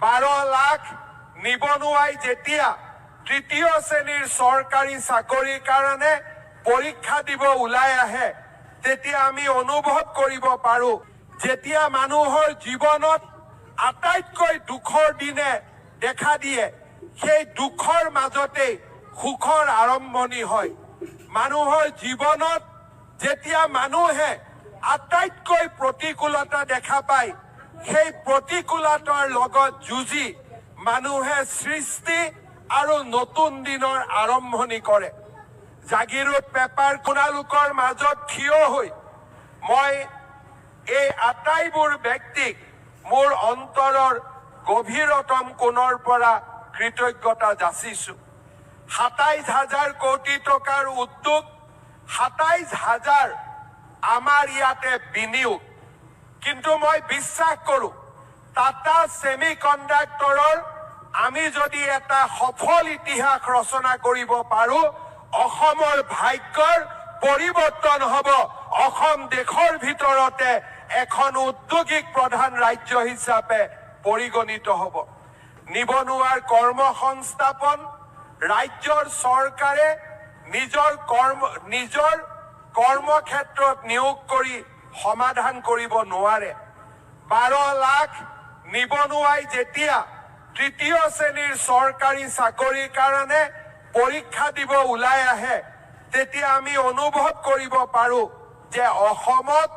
12 লাখ নিবনুৱাই যেতিয়া তৃতীয় শ্ৰেণীৰ চৰকাৰী চাকৰিৰ কাৰণে পৰীক্ষা দিব ওলাই আহে তেতিয়া আমি অনুভৱ কৰিব পাৰো যেতিয়া মানুহৰ জীৱনত আটাইতকৈ দুখৰ দিনে দেখা দিয়ে সেই দুখৰ মাজতে সুখৰ আৰম্ভণি হয় মানুহৰ জীৱনত যেতিয়া মানুহে আটাইতকৈ প্ৰতিকূলতা দেখা পায় সেই প্ৰতিকূলতাৰ লগত যুঁজি মানুহে সৃষ্টি আৰু নতুন দিনৰ আৰম্ভণি কৰে জাগিৰোড পেপাৰ আপোনালোকৰ মাজত থিয় হৈ মই এই আটাইবোৰ ব্যক্তিক মোৰ অন্তৰৰ গভীৰতম কোণৰ পৰা কৃতজ্ঞতা যাচিছো ২৭,০০০ কোটি টকাৰ উদ্যোগ ২৭,০০০ আমাৰ ইয়াতে বিনিয়োগ কিন্তু মই বিশ্বাস কৰো টাটা সেমিকন্ডাক্টৰৰ আমি যদি এটা সফল ইতিহাস ৰচনা কৰিব পাৰো অসমৰ ভাগ্যৰ পৰিৱৰ্তন হ'ব অসম দেশৰ ভিতৰতে এখন উদ্যোগিক প্ৰধান ৰাজ্য হিচাপে পৰিগণিত হ'ব নিবনুৱাৰ কৰ্মসংস্থাপন ৰাজ্যৰ চৰকাৰে নিজৰ কৰ্মক্ষেত্ৰত নিয়োগ কৰি সমাধান কৰিব নোৱাৰে 12 লাখ নিবনুৱাই যেতিয়া তৃতীয় শ্ৰেণীৰ চৰকাৰী চাকৰিৰ কাৰণে পৰীক্ষা দিব ওলাই আহে তেতিয়া আমি অনুভৱ কৰিব পাৰো যে অসমত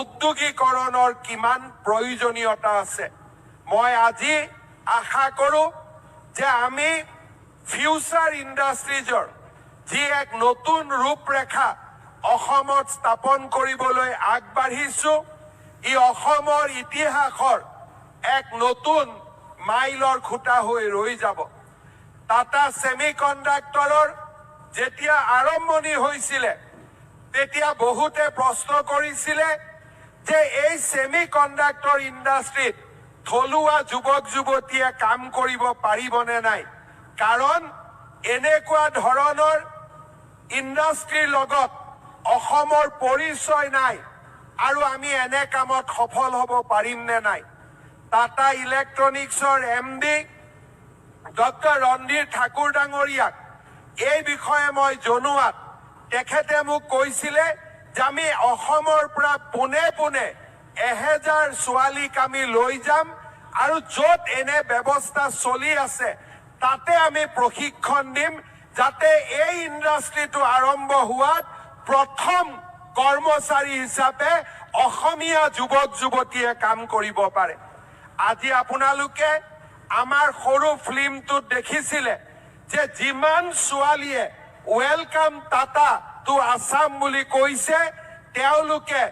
উদ্যোগীকৰণৰ কিমান প্ৰয়োজনীয়তা আছে মই আজি আশা কৰো যে আমি ফিউচাৰ ইণ্ডাষ্ট্ৰিজৰ যি এক নতুন ৰূপৰেখা অসমত স্থাপন কৰিবলৈ আগবাঢ়িছো ই অসমৰ ইতিহাসৰ এক নতুন মাইলৰ খুঁটা হৈ ৰৈ যাব টাটা সেমিকন্ডাক্টৰৰ যেতিয়া আৰম্ভণি হৈছিলে তেতিয়া বহুতে প্ৰশ্ন কৰিছিলে যে এই সেমিকন্ডাক্টৰ ইণ্ডাষ্ট্ৰিত থলুৱা যুৱক যুৱতীয়ে কাম কৰিব পাৰিবনে নাই কাৰণ এনেকুৱা ধৰণৰ ইণ্ডাষ্ট্ৰিৰ লগত অসমৰ পৰিচয় নাই আৰু আমি এনে কামত সফল হ'ব পাৰিম নে নাই টাটা ইলেক্ট্ৰনিক্সৰ এমডি ডক্টৰ ৰণধীৰ ঠাকুৰ ডাঙৰীয়াক এই বিষয়ে মই জনোৱাত তেখেতে মোক কৈছিলে যে আমি অসমৰ পৰা পোনে পোনে 1000 ছোৱালীক আমি লৈ যাম আৰু য'ত এনে ব্যৱস্থা চলি আছে তাতে আমি প্ৰশিক্ষণ দিম যাতে এই ইণ্ডাষ্ট্ৰিটো আৰম্ভ হোৱাত প্ৰথম কৰ্মচাৰী হিচাপে অসমীয়া যুৱক যুৱতীয়ে কাম কৰিব পাৰে আজি আপোনালোকে আমাৰ সৰু ফিল্মটোত দেখিছিলে যে যিমান ছোৱালীয়ে ওয়েলকাম টাটা টু আসাম বুলি কৈছে তেওঁলোকে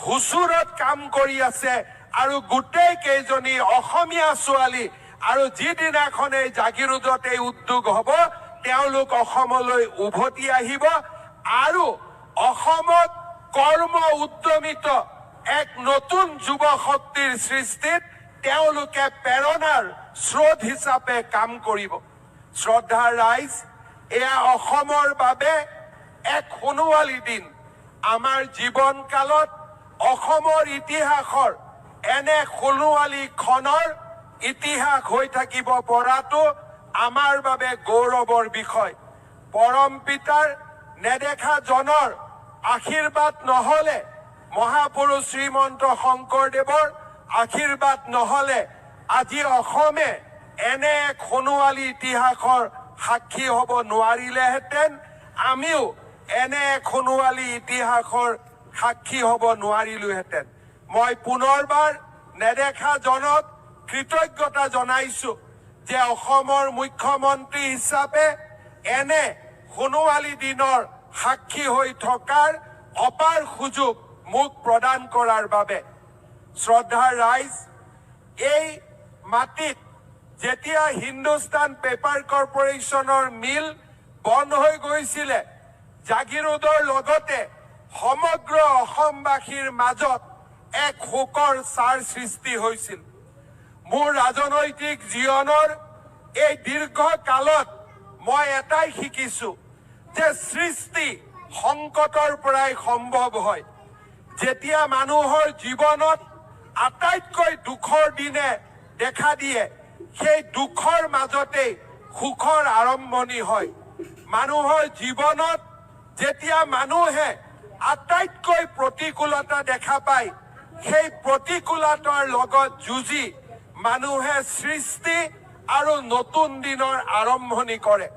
হুচুৰত কাম কৰি আছে আৰু গোটেই কেইজনী অসমীয়া ছোৱালী আৰু যিদিনাখন এই জাগিৰোডত এই উদ্যোগ হ'ব তেওঁলোক অসমলৈ উভতি আহিব আৰু অসমত কৰ্ম উদ্যমিত এক নতুন যুৱ শক্তিৰ সৃষ্টিত তেওঁলোকে প্ৰেৰণাৰ স্ৰোত হিচাপে কাম কৰিব শ্ৰদ্ধাৰ ৰাইজ এয়া অসমৰ বাবে এক সোণোৱালী দিন আমাৰ জীৱন কালত অসমৰ ইতিহাসৰ এনে সোণোৱালী ক্ষণৰ ইতিহাস হৈ থাকিব পৰাটো আমাৰ বাবে গৌৰৱৰ বিষয় পৰম পিতাৰ নেদেখা জনৰ আশীৰ্বাদ নহলে মহাপুৰুষ শ্ৰীমন্ত শংকৰদেৱৰ আশীৰ্বাদ নহলে আজি অসমে এনে এক সোণোৱালী ইতিহাসৰ সাক্ষী হ'ব নোৱাৰিলেহেঁতেন আমিও এনে এক সোণোৱালী ইতিহাসৰ সাক্ষী হ'ব নোৱাৰিলোহেঁতেন মই পুনৰবাৰ নেদেখা জনক কৃতজ্ঞতা জনাইছো যে অসমৰ মুখ্যমন্ত্ৰী হিচাপে এনে সোণোৱালী দিনৰ সাক্ষী হৈ থকাৰ অপাৰ সুযোগ মোক প্ৰদান কৰাৰ বাবে শ্ৰদ্ধাৰ ৰাইজ এই মাটিত যেতিয়া হিন্দুস্তান পেপাৰ কৰ্পোৰেশ্যনৰ মিল বন্ধ হৈ গৈছিলে জাগিৰোডৰ লগতে সমগ্ৰ অসমবাসীৰ মাজত এক শোকৰ ছাৰ সৃষ্টি হৈছিল মোৰ ৰাজনৈতিক জীৱনৰ এই দীৰ্ঘ কালত মই এটাই শিকিছো যে সৃষ্টি সংকটৰ পৰাই সম্ভৱ হয় যেতিয়া মানুহৰ জীৱনত আটাইতকৈ দুখৰ দিনে দেখা দিয়ে সেই দুখৰ মাজতে সুখৰ আৰম্ভণি হয়। মানুহৰ জীৱনত যেতিয়া মানুহে আটাইতকৈ প্ৰতিকূলতা দেখা পায়, সেই প্ৰতিকূলতাৰ লগত যুঁজি মানুহে সৃষ্টি আৰু নতুন দিনৰ আৰম্ভণি কৰে।